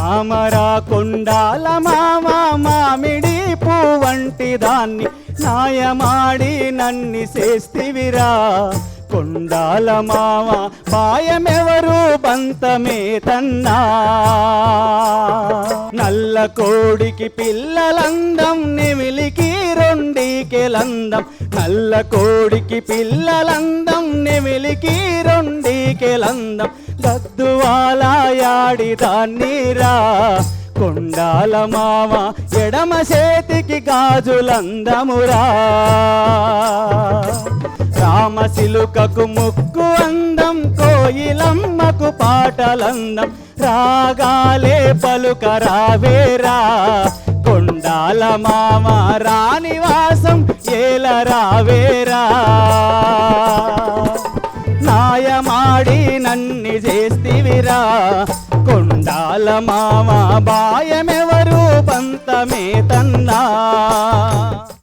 మామరా కొండాల మామ మామిడి పువ్వంటి దాన్ని నాయమాడి నన్ని చేస్తివిరా కొండాల మామ పాయమెవరు బంతమే తన్నా నల్ల కోడికి పిల్లలందం నెమిలికి రొండికెలందం నల్ల కోడికి పిల్లలందం నెమిలికి రొండికెలందం గద్దువాలాయాడి దాన్నీరా కొండాల మామ ఎడమ చేతికి గాజులందమురా రామశిలుకకు ముక్కు అందం కోయిలమ్మకు పాటలందం రాగాలే పలుకరావేరా కొండాల మామ రానివాసం ఏలరావేరా నాయమాడి నన్ని చేస్తివిరా కొండాల మామ బాయమెవరు పంతమే తన్నా